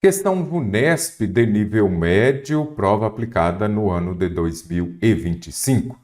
Questão VUNESP de nível médio, prova aplicada no ano de 2025.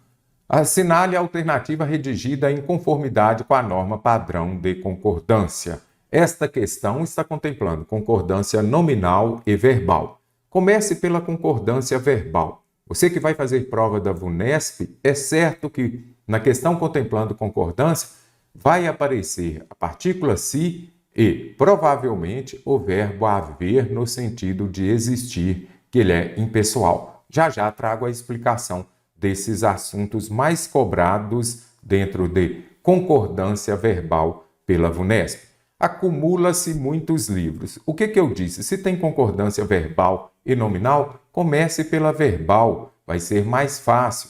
Assinale a alternativa redigida em conformidade com a norma padrão de concordância. Esta questão está contemplando concordância nominal e verbal. Comece pela concordância verbal. Você que vai fazer prova da VUNESP, é certo que na questão contemplando concordância vai aparecer a partícula se e, provavelmente, o verbo haver no sentido de existir, que ele é impessoal. Já já trago a explicação desses assuntos mais cobrados dentro de concordância verbal pela VUNESP. Acumula-se muitos livros. O que eu disse? Se tem concordância verbal e nominal, comece pela verbal, vai ser mais fácil.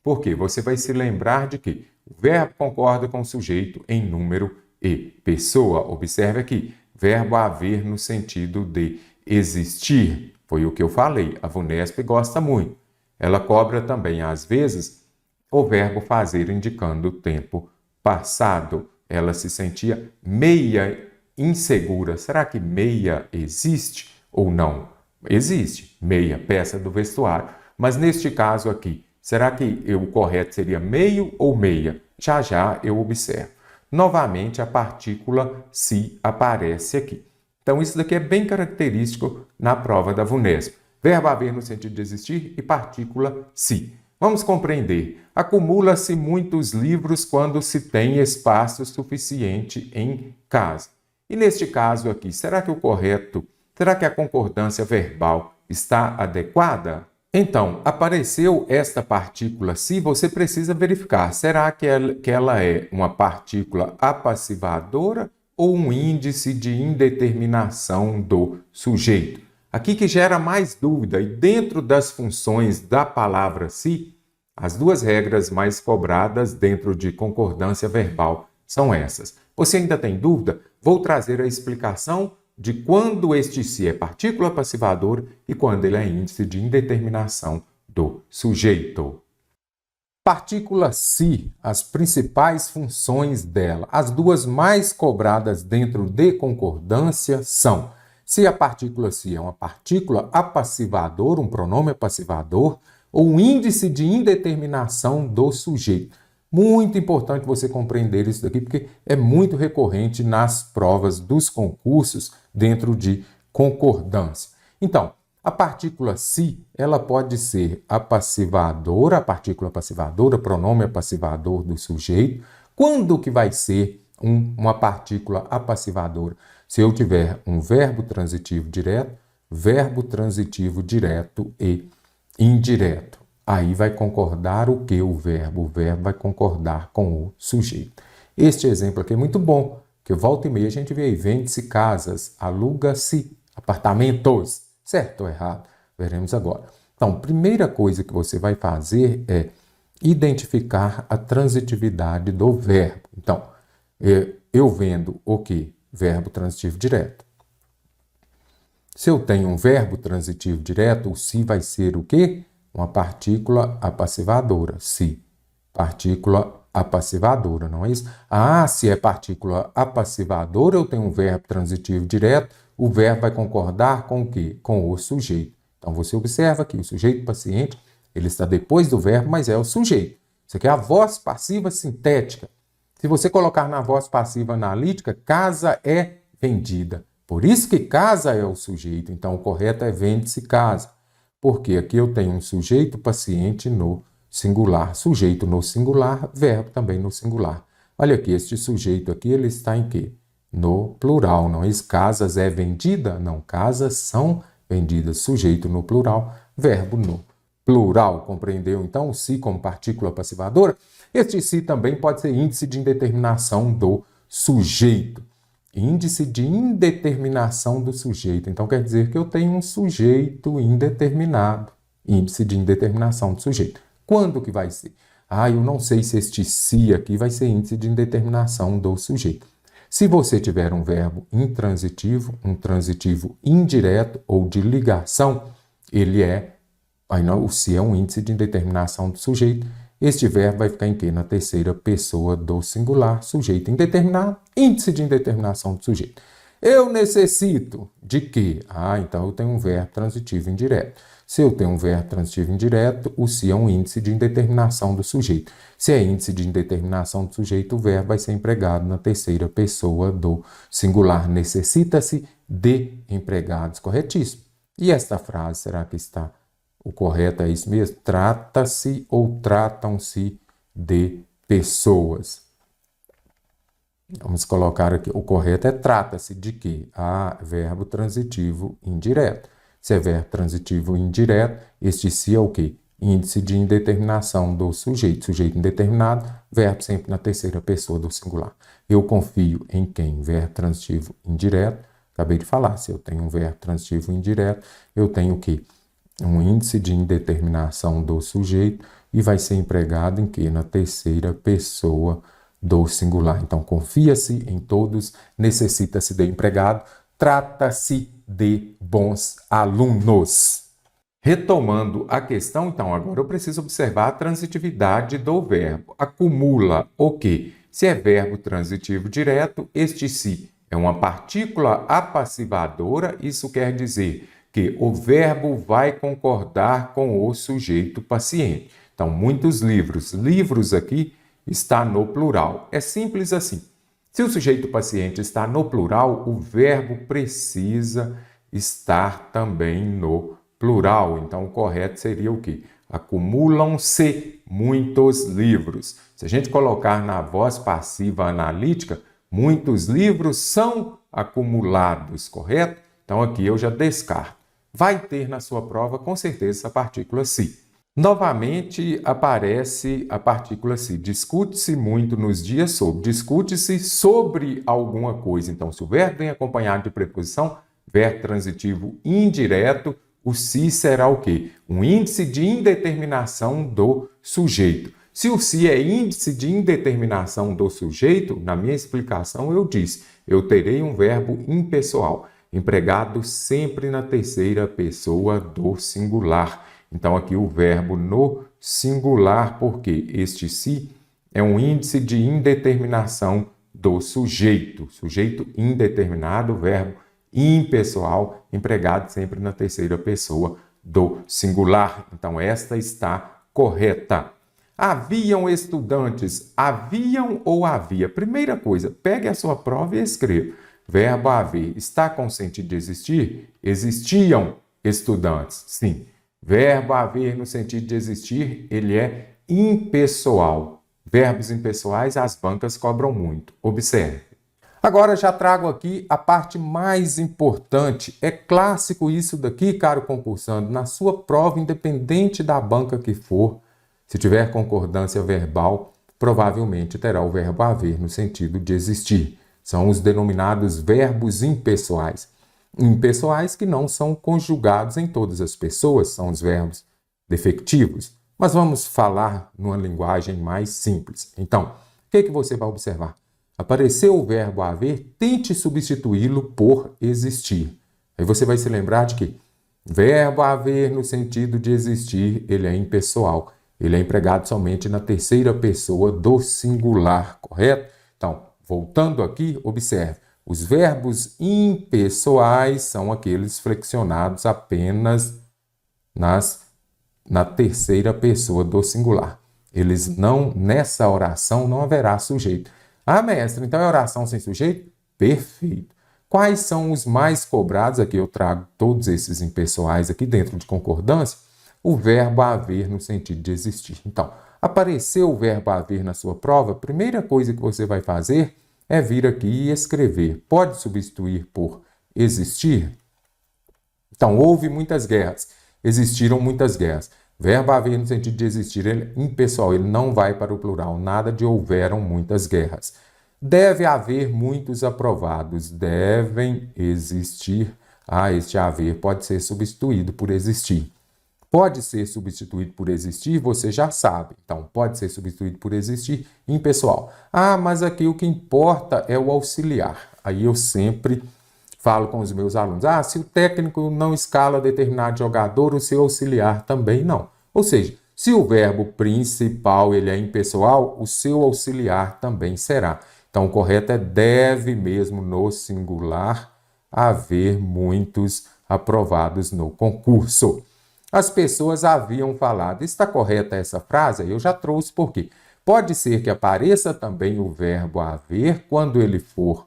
Porque você vai se lembrar de que o verbo concorda com o sujeito em número e pessoa. Observe aqui, verbo haver no sentido de existir. Foi o que eu falei, a VUNESP gosta muito. Ela cobra também, às vezes, o verbo fazer indicando o tempo passado. Ela se sentia meia insegura. Será que meia existe ou não? Existe, meia, peça do vestuário. Mas neste caso aqui, será que o correto seria meio ou meia? Já já eu observo. Novamente, a partícula se aparece aqui. Então, isso daqui é bem característico na prova da VUNESP. Verbo haver no sentido de existir e partícula se. Vamos compreender. Acumula-se muitos livros quando se tem espaço suficiente em casa. E neste caso aqui, será que será que a concordância verbal está adequada? Então, apareceu esta partícula se, você precisa verificar, será que ela é uma partícula apassivadora ou um índice de indeterminação do sujeito? Aqui que gera mais dúvida, e dentro das funções da palavra se, as duas regras mais cobradas dentro de concordância verbal são essas. Você ainda tem dúvida? Vou trazer a explicação de quando este se é partícula passivadora e quando ele é índice de indeterminação do sujeito. Partícula se, as principais funções dela, as duas mais cobradas dentro de concordância são: se a partícula se é uma partícula apassivadora, um pronome apassivador, ou um índice de indeterminação do sujeito. Muito importante você compreender isso daqui, porque é muito recorrente nas provas dos concursos dentro de concordância. Então, a partícula se, ela pode ser apassivadora, a partícula apassivadora, pronome apassivador do sujeito. Quando que vai ser uma partícula apassivadora? Se eu tiver um verbo transitivo direto e indireto. Aí vai concordar o que o verbo? O verbo vai concordar com o sujeito. Este exemplo aqui é muito bom, que volta e meia a gente vê aí, vende-se casas, aluga-se apartamentos. Certo ou errado? Veremos agora. Então, primeira coisa que você vai fazer é identificar a transitividade do verbo. Então, eu vendo o que? Verbo transitivo direto. Se eu tenho um verbo transitivo direto, o se vai ser o quê? Uma partícula apassivadora, se. Partícula apassivadora, não é isso? Ah, se é partícula apassivadora, eu tenho um verbo transitivo direto, o verbo vai concordar com o quê? Com o sujeito. Então, você observa que o sujeito paciente, ele está depois do verbo, mas é o sujeito. Isso aqui é a voz passiva sintética. Se você colocar na voz passiva analítica, casa é vendida. Por isso que casa é o sujeito. Então, o correto é vende-se casa. Porque aqui eu tenho um sujeito paciente no singular, sujeito no singular, verbo também no singular. Olha aqui, este sujeito aqui, ele está em quê? No plural, não é isso? Casas é vendida? Não, casas são vendidas. Sujeito no plural, verbo no plural. Compreendeu, então, o se como partícula passivadora? Este se também pode ser índice de indeterminação do sujeito. Índice de indeterminação do sujeito. Então, quer dizer que eu tenho um sujeito indeterminado. Índice de indeterminação do sujeito. Quando que vai ser? Eu não sei se este se aqui vai ser índice de indeterminação do sujeito. Se você tiver um verbo intransitivo, um transitivo indireto ou de ligação, o se é um índice de indeterminação do sujeito. Este verbo vai ficar em quê? Na terceira pessoa do singular, sujeito indeterminado, índice de indeterminação do sujeito. Eu necessito de quê? Então eu tenho um verbo transitivo indireto. Se eu tenho um verbo transitivo indireto, o se é um índice de indeterminação do sujeito. Se é índice de indeterminação do sujeito, o verbo vai ser empregado na terceira pessoa do singular. Necessita-se de empregados. Corretíssimo. E esta frase, será que está o correto? É isso mesmo? Trata-se ou tratam-se de pessoas. Vamos colocar aqui, o correto é trata-se de quê? Verbo transitivo indireto. Se é verbo transitivo indireto, este se é o quê? Índice de indeterminação do sujeito. Sujeito indeterminado, verbo sempre na terceira pessoa do singular. Eu confio em quem? Verbo transitivo indireto. Acabei de falar, se eu tenho um verbo transitivo indireto, eu tenho o quê? Um índice de indeterminação do sujeito e vai ser empregado em quê? Na terceira pessoa do singular. Então, confia-se em todos, necessita-se de empregado, trata-se de bons alunos. Retomando a questão, então, agora eu preciso observar a transitividade do verbo. Acumula o quê? Se é verbo transitivo direto, este se é uma partícula apassivadora, isso quer dizer que o verbo vai concordar com o sujeito paciente. Então, muitos livros aqui está no plural. É simples assim. Se o sujeito paciente está no plural, o verbo precisa estar também no plural. Então, o correto seria o quê? Acumulam-se muitos livros. Se a gente colocar na voz passiva analítica, muitos livros são acumulados, correto? Então, aqui eu já descarto. Vai ter na sua prova, com certeza, essa partícula se. Novamente aparece a partícula se. Discute-se muito nos dias sobre. Discute-se sobre alguma coisa. Então, se o verbo vem acompanhado de preposição, verbo transitivo indireto, o se será o quê? Um índice de indeterminação do sujeito. Se o se é índice de indeterminação do sujeito, na minha explicação eu disse, eu terei um verbo impessoal, empregado sempre na terceira pessoa do singular. Então, aqui o verbo no singular, porque este se é um índice de indeterminação do sujeito. Sujeito indeterminado, verbo impessoal, empregado sempre na terceira pessoa do singular. Então, esta está correta. Haviam estudantes. Haviam ou havia? Primeira coisa, pegue a sua prova e escreva. Verbo haver. Está com sentido de existir? Existiam estudantes. Sim. Verbo haver no sentido de existir, ele é impessoal. Verbos impessoais, as bancas cobram muito. Observe. Agora já trago aqui a parte mais importante. É clássico isso daqui, caro concursando, na sua prova, independente da banca que for, se tiver concordância verbal, provavelmente terá o verbo haver no sentido de existir. São os denominados verbos impessoais. Impessoais que não são conjugados em todas as pessoas, são os verbos defectivos. Mas vamos falar numa linguagem mais simples. Então, o que você vai observar? Apareceu o verbo haver, tente substituí-lo por existir. Aí você vai se lembrar de que verbo haver no sentido de existir, ele é impessoal. Ele é empregado somente na terceira pessoa do singular, correto? Então, voltando aqui, observe. Os verbos impessoais são aqueles flexionados apenas na terceira pessoa do singular. Eles não, nessa oração, não haverá sujeito. Mestre, então é oração sem sujeito? Perfeito. Quais são os mais cobrados? Aqui eu trago todos esses impessoais aqui dentro de concordância. O verbo haver no sentido de existir. Então, apareceu o verbo haver na sua prova, a primeira coisa que você vai fazer é vir aqui e escrever. Pode substituir por existir? Então, houve muitas guerras. Existiram muitas guerras. Verbo haver no sentido de existir, ele é impessoal, ele não vai para o plural. Nada de houveram muitas guerras. Deve haver muitos aprovados. Devem existir. Este haver pode ser substituído por existir. Pode ser substituído por existir, você já sabe. Então, pode ser substituído por existir impessoal. Mas aqui o que importa é o auxiliar. Aí eu sempre falo com os meus alunos, se o técnico não escala determinado jogador, o seu auxiliar também não. Ou seja, se o verbo principal ele é impessoal, o seu auxiliar também será. Então, o correto é deve mesmo no singular haver muitos aprovados no concurso. As pessoas haviam falado. Está correta essa frase? Eu já trouxe por quê. Pode ser que apareça também o verbo haver quando ele for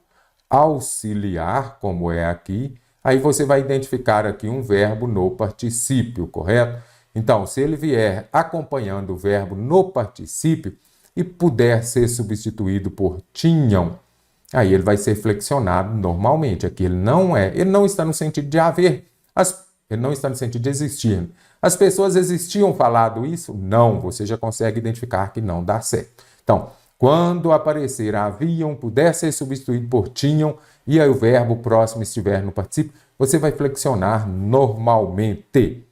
auxiliar, como é aqui. Aí você vai identificar aqui um verbo no particípio, correto? Então, se ele vier acompanhando o verbo no particípio e puder ser substituído por tinham, aí ele vai ser flexionado normalmente. Aqui ele não está no sentido de haver, ele não está no sentido de existir. As pessoas existiam falado isso? Não, você já consegue identificar que não dá certo. Então, quando aparecer haviam, puder ser substituído por tinham, e aí o verbo próximo estiver no particípio, você vai flexionar normalmente.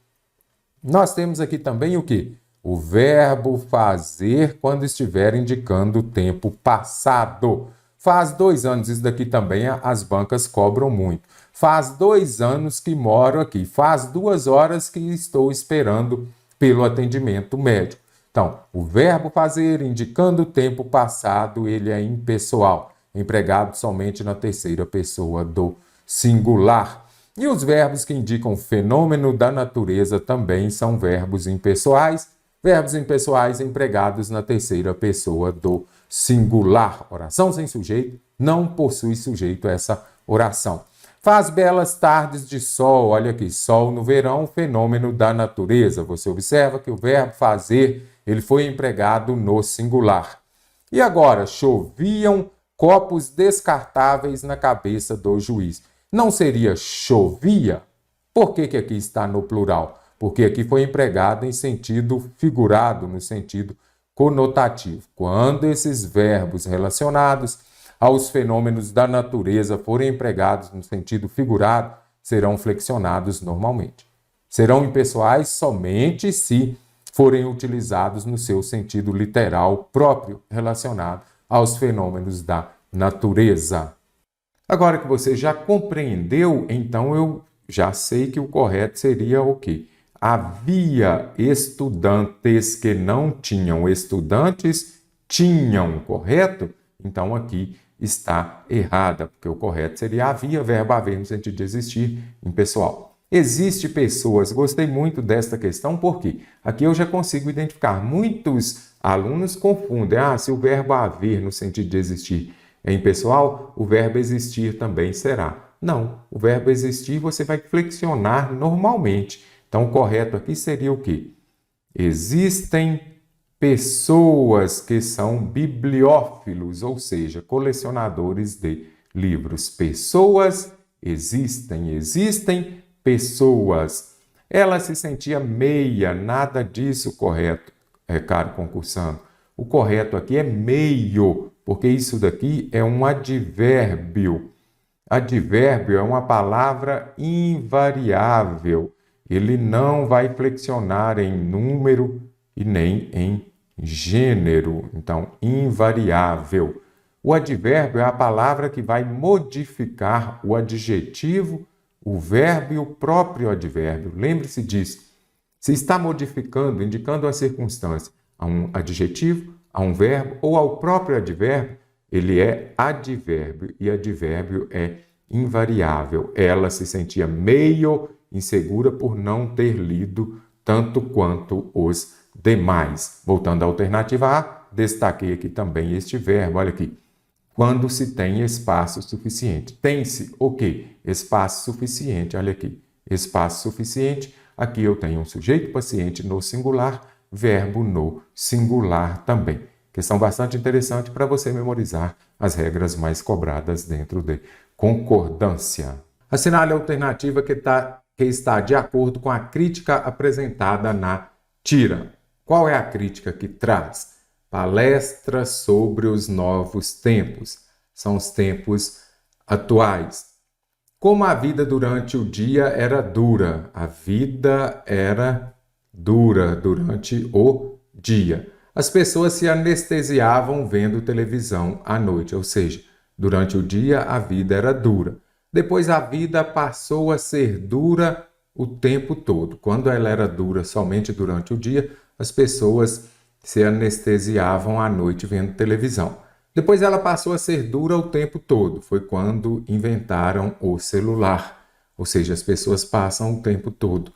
Nós temos aqui também o quê? O verbo fazer quando estiver indicando o tempo passado. Faz 2 anos, isso daqui também as bancas cobram muito. Faz 2 anos que moro aqui. Faz 2 horas que estou esperando pelo atendimento médico. Então, o verbo fazer indicando o tempo passado, ele é impessoal, empregado somente na terceira pessoa do singular. E os verbos que indicam fenômeno da natureza também são verbos impessoais. Verbos impessoais empregados na terceira pessoa do singular. Oração sem sujeito não possui sujeito essa oração. Faz belas tardes de sol. Olha aqui, sol no verão, fenômeno da natureza. Você observa que o verbo fazer, ele foi empregado no singular. E agora, choviam copos descartáveis na cabeça do juiz. Não seria chovia? Por que aqui está no plural? Porque aqui foi empregado em sentido figurado, no sentido conotativo. Quando esses verbos relacionados aos fenômenos da natureza forem empregados no sentido figurado, serão flexionados normalmente. Serão impessoais somente se forem utilizados no seu sentido literal próprio, relacionado aos fenômenos da natureza. Agora que você já compreendeu, então eu já sei que o correto seria o quê? Havia estudantes que não tinham. Estudantes tinham, correto? Então aqui está errada, porque o correto seria havia, verbo haver no sentido de existir, impessoal. Existe pessoas, gostei muito desta questão, porque aqui eu já consigo identificar. Muitos alunos confundem, se o verbo haver no sentido de existir é impessoal, o verbo existir também será. Não, o verbo existir você vai flexionar normalmente. Então, o correto aqui seria o quê? Existem pessoas que são bibliófilos, ou seja, colecionadores de livros. Pessoas existem pessoas. Ela se sentia meia, nada disso correto, caro concursando. O correto aqui é meio, porque isso daqui é um advérbio. Advérbio é uma palavra invariável. Ele não vai flexionar em número e nem em gênero. Então, invariável. O advérbio é a palavra que vai modificar o adjetivo, o verbo e o próprio advérbio. Lembre-se disso. Se está modificando, indicando a circunstância a um adjetivo, a um verbo ou ao próprio advérbio, ele é advérbio e advérbio é invariável. Ela se sentia meio insegura por não ter lido tanto quanto os demais. Voltando à alternativa A, destaquei aqui também este verbo, olha aqui. Quando se tem espaço suficiente. Tem-se o quê? Espaço suficiente, olha aqui. Espaço suficiente, aqui eu tenho um sujeito paciente no singular, verbo no singular também. Questão bastante interessante para você memorizar as regras mais cobradas dentro de concordância. Assinale a alternativa que está de acordo com a crítica apresentada na tira. Qual é a crítica que traz? Palestra sobre os novos tempos. São os tempos atuais. Como a vida durante o dia era dura. A vida era dura durante o dia. As pessoas se anestesiavam vendo televisão à noite, ou seja, durante o dia a vida era dura. Depois a vida passou a ser dura o tempo todo. Quando ela era dura somente durante o dia, as pessoas se anestesiavam à noite vendo televisão. Depois ela passou a ser dura o tempo todo. Foi quando inventaram o celular. Ou seja, as pessoas passam o tempo todo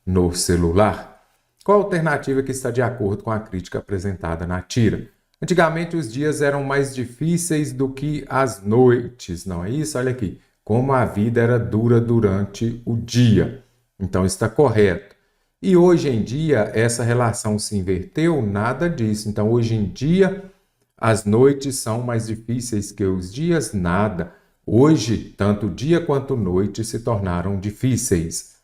no celular. Qual a alternativa que está de acordo com a crítica apresentada na tira? Antigamente os dias eram mais difíceis do que as noites, não é isso? Olha aqui, como a vida era dura durante o dia. Então está correto. E hoje em dia essa relação se inverteu? Nada disso. Então hoje em dia as noites são mais difíceis que os dias? Nada. Hoje, tanto dia quanto noite se tornaram difíceis.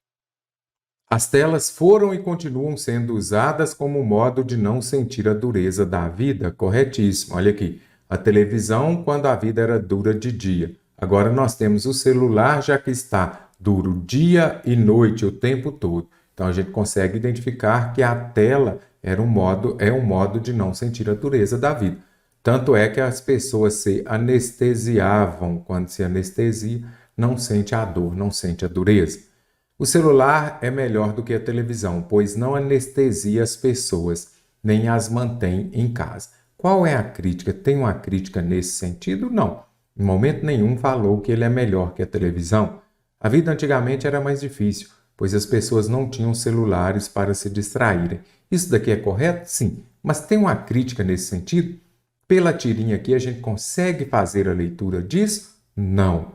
As telas foram e continuam sendo usadas como modo de não sentir a dureza da vida. Corretíssimo. Olha aqui, a televisão quando a vida era dura de dia. Agora nós temos o celular, já que está duro dia e noite o tempo todo. Então a gente consegue identificar que a tela é um modo de não sentir a dureza da vida. Tanto é que as pessoas se anestesiavam. Quando se anestesia, não sente a dor, não sente a dureza. O celular é melhor do que a televisão, pois não anestesia as pessoas, nem as mantém em casa. Qual é a crítica? Tem uma crítica nesse sentido? Não. Em momento nenhum falou que ele é melhor que a televisão. A vida antigamente era mais difícil, pois as pessoas não tinham celulares para se distraírem. Isso daqui é correto? Sim. Mas tem uma crítica nesse sentido? Pela tirinha aqui, a gente consegue fazer a leitura disso? Não.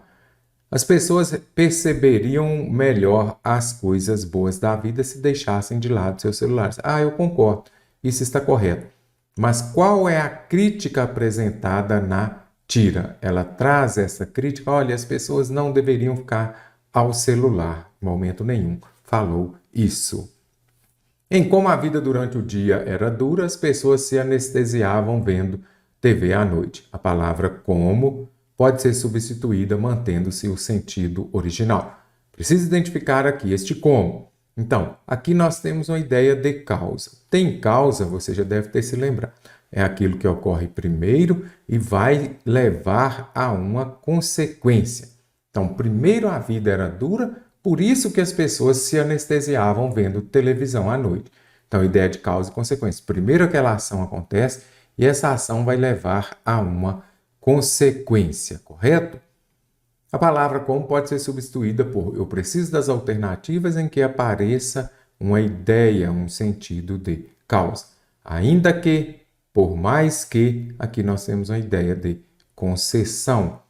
As pessoas perceberiam melhor as coisas boas da vida se deixassem de lado seus celulares. Eu concordo. Isso está correto. Mas qual é a crítica apresentada na tira? Ela traz essa crítica. Olha, as pessoas não deveriam ficar ao celular. Em momento nenhum falou isso. Em como a vida durante o dia era dura, as pessoas se anestesiavam vendo TV à noite. A palavra como pode ser substituída mantendo-se o sentido original. Preciso identificar aqui este como. Então, aqui nós temos uma ideia de causa. Tem causa, você já deve ter se lembrado. É aquilo que ocorre primeiro e vai levar a uma consequência. Então, primeiro a vida era dura, por isso que as pessoas se anestesiavam vendo televisão à noite. Então, ideia de causa e consequência. Primeiro aquela ação acontece e essa ação vai levar a uma consequência, correto? A palavra como pode ser substituída por eu preciso das alternativas em que apareça uma ideia, um sentido de causa. Ainda que, por mais que, aqui nós temos uma ideia de concessão.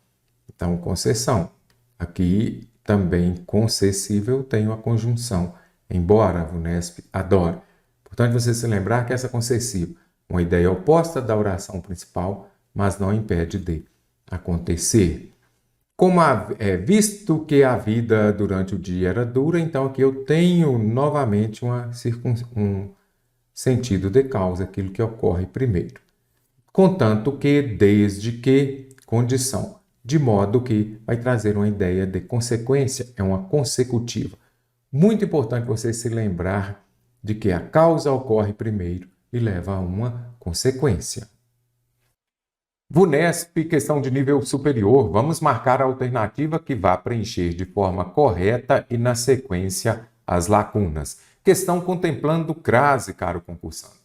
Então, concessão. Aqui também concessível tem uma conjunção, embora, VUNESP adora. Portanto, você se lembrar que essa concessiva uma ideia oposta da oração principal, mas não impede de acontecer. Como visto que a vida durante o dia era dura, então aqui eu tenho novamente um sentido de causa, aquilo que ocorre primeiro. Contanto que, desde que, condição, de modo que vai trazer uma ideia de consequência, é uma consecutiva. Muito importante você se lembrar de que a causa ocorre primeiro e leva a uma consequência. VUNESP, questão de nível superior, vamos marcar a alternativa que vá preencher de forma correta e na sequência as lacunas. Questão contemplando crase, caro concursante.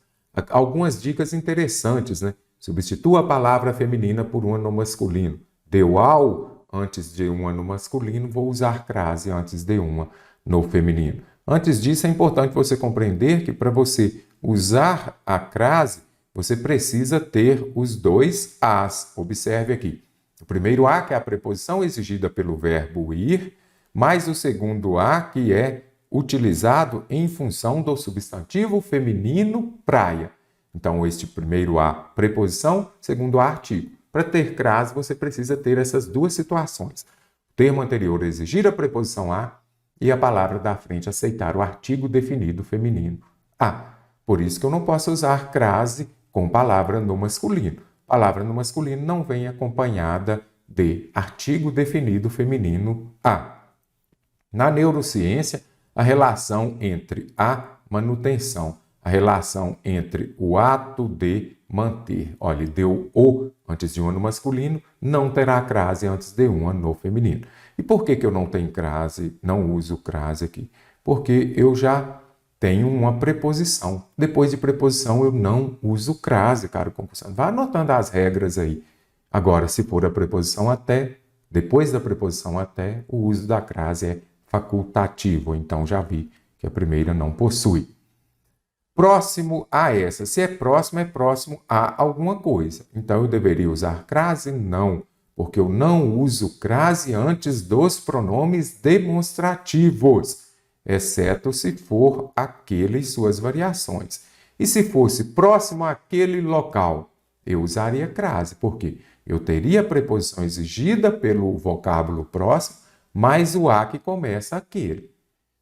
Algumas dicas interessantes, né? Substitua a palavra feminina por uma no masculino. Deu ao antes de uma no masculino, vou usar crase antes de uma no feminino. Antes disso, é importante você compreender que para você usar a crase, você precisa ter os dois as. Observe aqui. O primeiro a, que é a preposição exigida pelo verbo ir, mais o segundo a, que é utilizado em função do substantivo feminino praia. Então, este primeiro a, preposição, segundo a, artigo. Para ter crase, você precisa ter essas duas situações. O termo anterior exigir a preposição a e a palavra da frente aceitar o artigo definido feminino a. Por isso que eu não posso usar crase com palavra no masculino. Palavra no masculino não vem acompanhada de artigo definido feminino a. Na neurociência, a relação entre a manutenção, a relação entre o ato de manter, olha, deu o antes de uma no masculino, não terá crase antes de uma no feminino. E por que eu não tenho crase, não uso crase aqui? Porque eu já tenho uma preposição. Depois de preposição, eu não uso crase, caro concursante. Vá anotando as regras aí. Agora, se for a preposição até, depois da preposição até, o uso da crase é facultativo. Então, já vi que a primeira não possui. Próximo a essa. Se é próximo a alguma coisa. Então, eu deveria usar crase? Não, porque eu não uso crase antes dos pronomes demonstrativos, exceto se for aquele e suas variações. E se fosse próximo àquele local, eu usaria crase, porque eu teria a preposição exigida pelo vocábulo próximo, mais o a que começa aquele.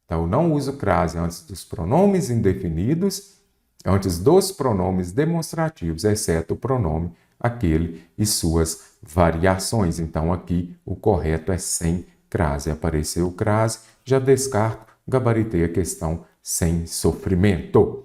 Então, eu não uso crase antes dos pronomes indefinidos, antes dos pronomes demonstrativos, exceto o pronome aquele e suas variações. Então, aqui o correto é sem crase. Apareceu crase, já descarto, gabaritei a questão sem sofrimento.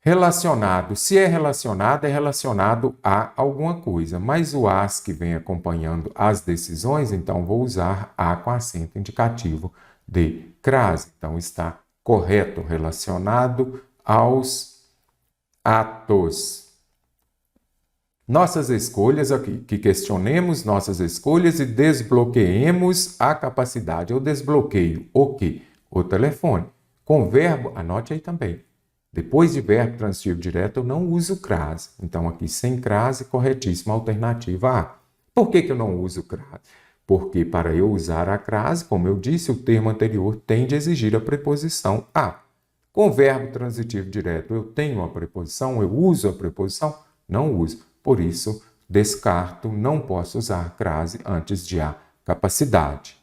Relacionado. Se é relacionado a alguma coisa, mas o as que vem acompanhando as decisões, então vou usar a com acento indicativo de crase. Então, está correto, relacionado aos atos. Nossas escolhas aqui, que questionemos nossas escolhas e desbloqueemos a capacidade. Eu desbloqueio o quê? O telefone. Com verbo, anote aí também. Depois de verbo transitivo direto, eu não uso crase. Então, aqui sem crase, corretíssima alternativa A. Por que eu não uso crase? Porque para eu usar a crase, como eu disse, o termo anterior tem de exigir a preposição a. Com verbo transitivo direto, eu tenho a preposição, eu uso a preposição? Não uso. Por isso, descarto, não posso usar crase antes de a capacidade.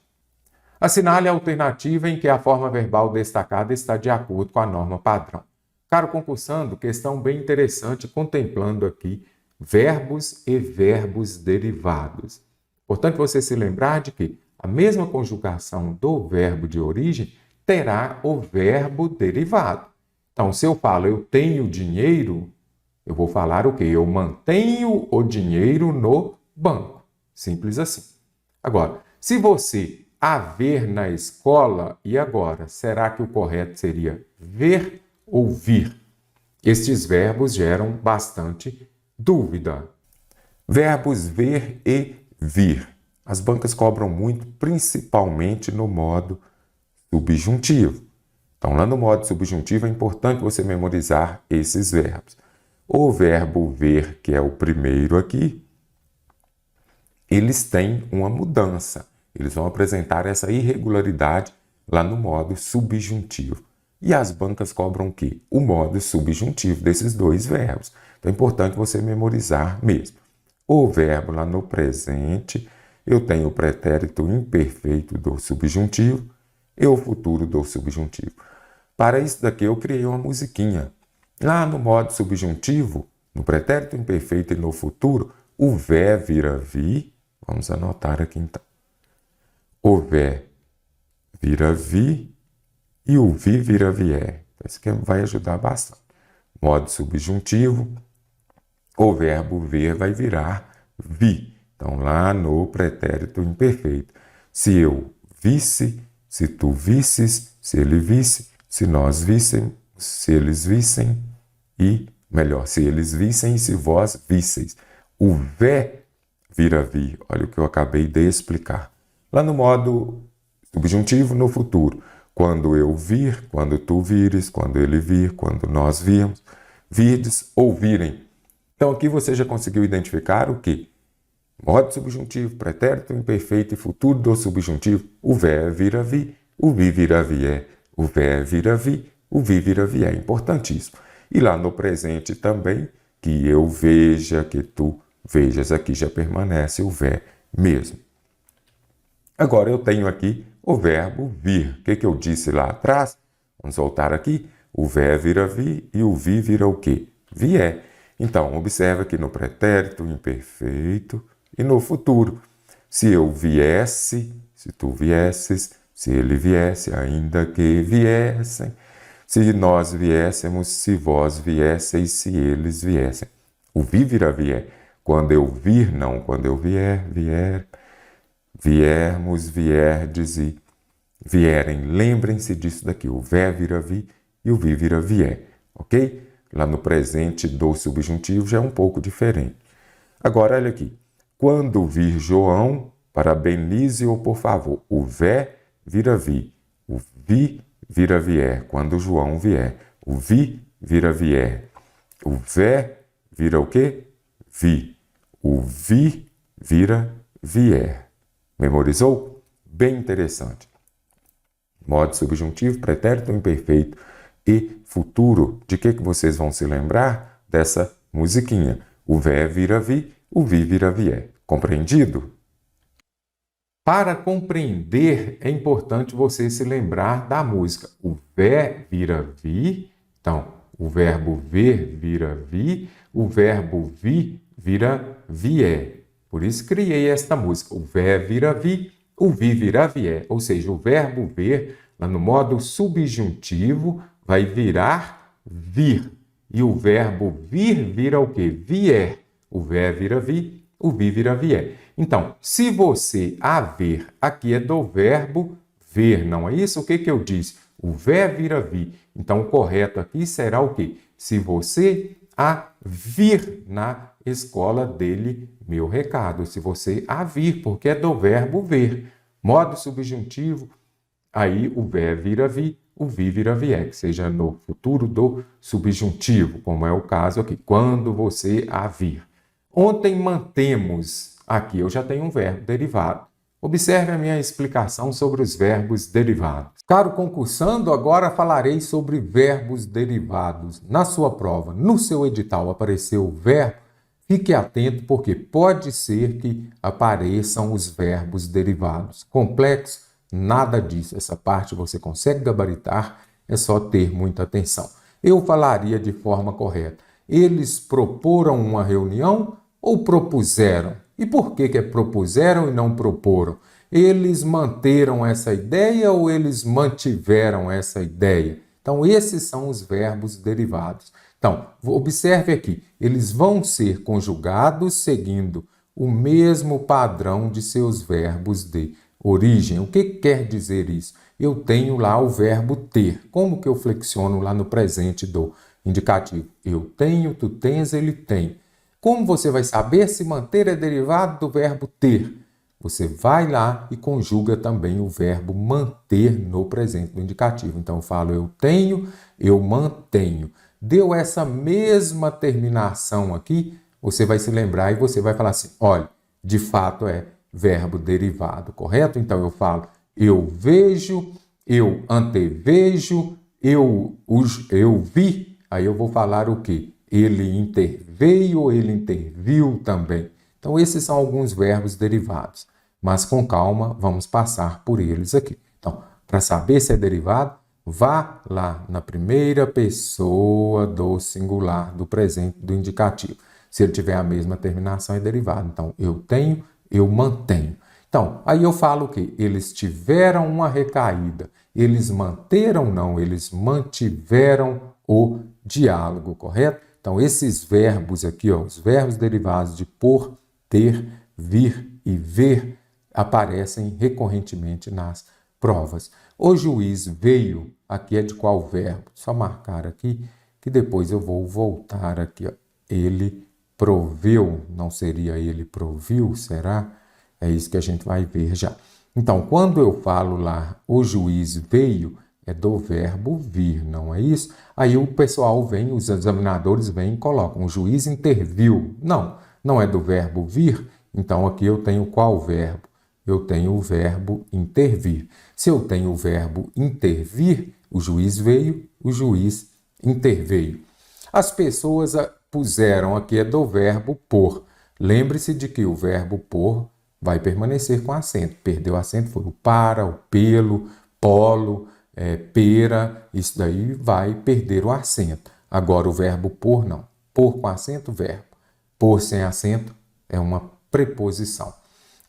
Assinale a alternativa em que a forma verbal destacada está de acordo com a norma padrão. Caro concursando, questão bem interessante, contemplando aqui verbos e verbos derivados. Importante você se lembrar de que a mesma conjugação do verbo de origem terá o verbo derivado. Então, se eu falo eu tenho dinheiro, eu vou falar o quê? Eu mantenho o dinheiro no banco. Simples assim. Agora, se você haver na escola, e agora? Será que o correto seria ver ou vir? Estes verbos geram bastante dúvida. Verbos ver e vir. As bancas cobram muito, principalmente no modo subjuntivo. Então, lá no modo subjuntivo é importante você memorizar esses verbos. O verbo ver, que é o primeiro aqui, eles têm uma mudança. Eles vão apresentar essa irregularidade lá no modo subjuntivo. E as bancas cobram o quê? O modo subjuntivo desses dois verbos. Então é importante você memorizar mesmo. O verbo lá no presente, eu tenho o pretérito imperfeito do subjuntivo e o futuro do subjuntivo. Para isso daqui eu criei uma musiquinha. Lá no modo subjuntivo, no pretérito imperfeito e no futuro, o vé vira vi. Vamos anotar aqui então. O vé vira vi e o vi vira vier. Isso aqui vai ajudar bastante. Modo subjuntivo, o verbo ver vai virar vi. Então, lá no pretérito imperfeito. Se eu visse, se tu visses, se ele visse, se nós víssemos, se eles vissem e, melhor, se eles vissem e se vós visseis. O vé vira vi. Olha o que eu acabei de explicar. Lá no modo subjuntivo, no futuro. Quando eu vir, quando tu vires, quando ele vir, quando nós virmos, virdes ou virem. Então aqui você já conseguiu identificar o quê? Modo subjuntivo, pretérito imperfeito e futuro do subjuntivo. O vé vira vi, o vi vira vié, o vé vira vi, o vi vira vié. Importantíssimo. E lá no presente também, que eu veja, que tu vejas, aqui já permanece o vé mesmo. Agora eu tenho aqui o verbo vir. O que eu disse lá atrás? Vamos voltar aqui. O vé vira vi e o vi vira o quê? Vié. Então, observa que no pretérito imperfeito e no futuro. Se eu viesse, se tu viesses, se ele viesse, ainda que viessem. Se nós viéssemos, se vós viesseis, se eles viessem. O vi vira vié. Quando eu vir, não. Quando eu vier, vier. Viermos, vierdes e vierem. Lembrem-se disso daqui. O vé vira vi e o vi vira vié. Ok? Lá no presente do subjuntivo já é um pouco diferente. Agora, olha aqui. Quando vir João, parabenize-o, por favor. O vé vira vi. O vi vira vier. Quando João vier. O vi vira vier. O vé vira o quê? Vi. O vi vira vier. Memorizou? Bem interessante. Modo subjuntivo, pretérito imperfeito e futuro. De que vocês vão se lembrar? Dessa musiquinha. O vé vira vi, o vi vira vier. Compreendido? Para compreender, é importante você se lembrar da música. O vé vira vi, então, o verbo ver vira vi, o verbo vi vira vier. Por isso criei esta música. O vé vira vi, o vi vira vier. Ou seja, o verbo ver, lá no modo subjuntivo, vai virar vir. E o verbo vir vira o quê? Vier. O vé vira vi, o vi vira vier. Então, se você haver, aqui é do verbo ver, não é isso? O que eu disse? O vé vira vi. Então, o correto aqui será o quê? Se você a vir na escola dele, meu recado. Se você a vir, porque é do verbo ver. Modo subjuntivo, aí o vé vira vi, o vi vira vier, que seja no futuro do subjuntivo, como é o caso aqui, quando você a vir. Ontem mantemos, aqui eu já tenho um verbo derivado. Observe a minha explicação sobre os verbos derivados. Caro concursando, agora falarei sobre verbos derivados. Na sua prova, no seu edital, apareceu o verbo. Fique atento, porque pode ser que apareçam os verbos derivados. Complexo? Nada disso. Essa parte você consegue gabaritar, é só ter muita atenção. Eu falaria de forma correta. Eles proporam uma reunião ou propuseram? E por que propuseram e não proporam? Eles manteram essa ideia ou eles mantiveram essa ideia? Então, esses são os verbos derivados. Então, observe aqui, eles vão ser conjugados seguindo o mesmo padrão de seus verbos de origem. O que quer dizer isso? Eu tenho lá o verbo ter. Como que eu flexiono lá no presente do indicativo? Eu tenho, tu tens, ele tem. Como você vai saber se manter é derivado do verbo ter? Você vai lá e conjuga também o verbo manter no presente do indicativo. Então, eu falo eu tenho, eu mantenho. Deu essa mesma terminação aqui, você vai se lembrar e você vai falar assim, olha, de fato é verbo derivado, correto? Então, eu falo eu vejo, eu antevejo, eu vi, aí eu vou falar o quê? Ele interveio ou ele interviu também. Então, esses são alguns verbos derivados. Mas com calma, vamos passar por eles aqui. Então, para saber se é derivado, vá lá na primeira pessoa do singular, do presente, do indicativo. Se ele tiver a mesma terminação, é derivado. Então, eu tenho, eu mantenho. Então, aí eu falo o quê? Eles tiveram uma recaída. Eles manteram, não, eles mantiveram o diálogo, correto? Então, esses verbos aqui, ó, os verbos derivados de por, ter, vir e ver, aparecem recorrentemente nas provas. O juiz veio, aqui é de qual verbo? Só marcar aqui, que depois eu vou voltar aqui. Ó. Ele proveu, não seria ele proviu, será? É isso que a gente vai ver já. Então, quando eu falo lá, o juiz veio, é do verbo vir, não é isso? Aí o pessoal vem, os examinadores vêm e colocam, o juiz interviu. Não, não é do verbo vir, então aqui eu tenho qual verbo? Eu tenho o verbo intervir. Se eu tenho o verbo intervir, o juiz veio, o juiz interveio. As pessoas puseram aqui é do verbo por. Lembre-se de que o verbo por vai permanecer com acento. Perdeu acento, foi o para, o pelo, polo, pera, isso daí vai perder o acento. Agora o verbo por não. Por com acento, verbo. Por sem acento é uma preposição.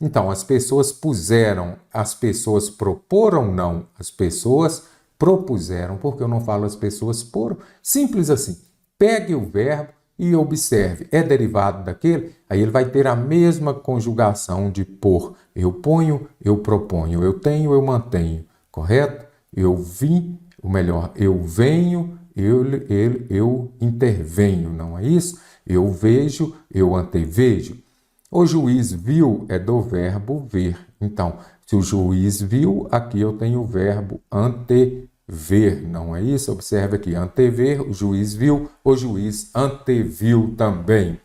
Então, as pessoas puseram, as pessoas proporam, não. As pessoas propuseram, porque eu não falo as pessoas foram. Simples assim. Pegue o verbo e observe. É derivado daquele? Aí ele vai ter a mesma conjugação de por. Eu ponho, eu proponho. Eu tenho, eu mantenho. Correto? Eu vim, ou melhor, eu venho, eu intervenho. Não é isso? Eu vejo, eu antevejo. O juiz viu é do verbo ver. Então, se o juiz viu, aqui eu tenho o verbo antever, não é isso? Observe aqui, antever, o juiz viu, o juiz anteviu também.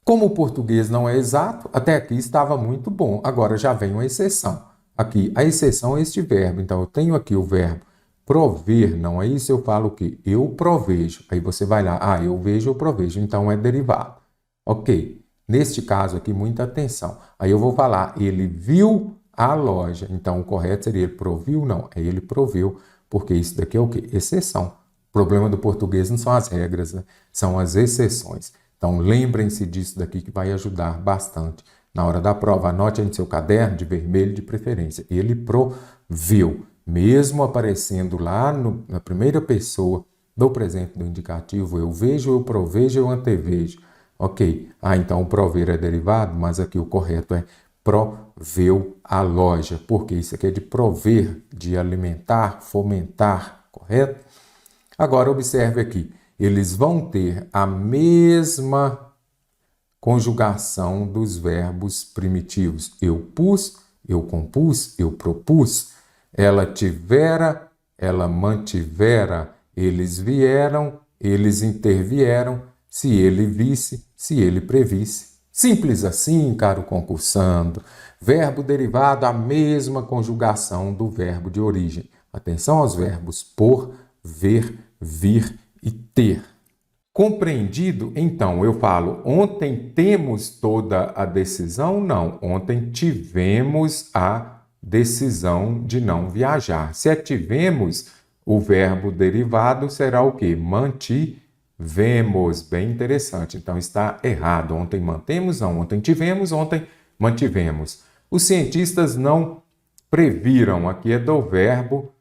Como o português não é exato, até aqui estava muito bom. Agora já vem uma exceção. Aqui, a exceção é este verbo. Então, eu tenho aqui o verbo prover, não é isso? Eu falo o quê? Eu provejo. Aí você vai lá, eu vejo, eu provejo. Então, é derivado. Ok. Neste caso aqui, muita atenção. Aí eu vou falar, ele viu a loja. Então, o correto seria ele proviu? Não, é ele proveu, porque isso daqui é o quê? Exceção. O problema do português não são as regras, né? São as exceções. Então, lembrem-se disso daqui que vai ajudar bastante. Na hora da prova, anote aí no seu caderno, de vermelho de preferência. Ele proveu, mesmo aparecendo lá na primeira pessoa do presente do indicativo, eu vejo, eu provejo, eu antevejo. Ok, então o prover é derivado, mas aqui o correto é proveu a loja, porque isso aqui é de prover, de alimentar, fomentar, correto? Agora observe aqui, eles vão ter a mesma conjugação dos verbos primitivos. Eu pus, eu compus, eu propus. Ela tivera, ela mantivera. Eles vieram, eles intervieram. Se ele visse, se ele previsse. Simples assim, caro concursando. Verbo derivado, a mesma conjugação do verbo de origem. Atenção aos verbos por, ver, vir e ter. Compreendido? Então, eu falo, ontem temos toda a decisão? Não, ontem tivemos a decisão de não viajar. Se tivemos, o verbo derivado será o quê? Mantivemos. Bem interessante. Então, está errado. Ontem mantemos? Não. Ontem tivemos, ontem mantivemos. Os cientistas não previram. Aqui é do verbo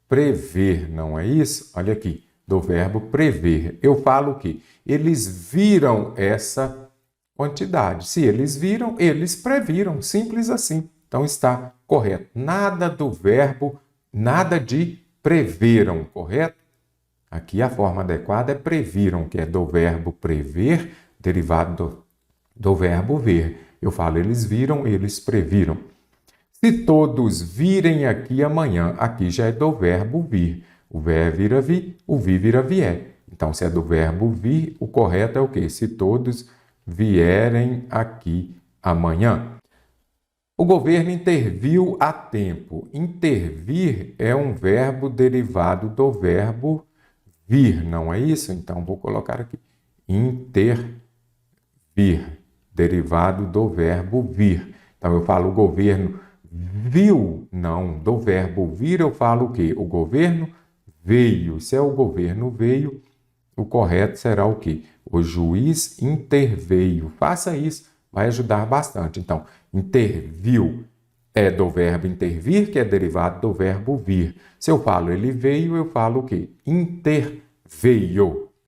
prever, não é isso? Olha aqui, do verbo prever. Eu falo o quê? Eles viram essa quantidade. Se eles viram, eles previram. Simples assim. Então está correto. Nada do verbo, nada de preveram, correto? Aqui a forma adequada é previram, que é do verbo prever, derivado do verbo ver. Eu falo, eles viram, eles previram. Se todos virem aqui amanhã, aqui já é do verbo vir. O ver vira vir, o vir vira vier. Então, se é do verbo vir, o correto é o quê? Se todos vierem aqui amanhã. O governo interviu a tempo. Intervir é um verbo derivado do verbo vir, não é isso? Então, vou colocar aqui. Intervir, derivado do verbo vir. Então, eu falo o governo viu, não, do verbo vir eu falo o quê? O governo veio. Se é o governo veio, o correto será o quê? O juiz interveio. Faça isso, vai ajudar bastante. Então, interviu é do verbo intervir, que é derivado do verbo vir. Se eu falo ele veio, eu falo o quê? Interveio.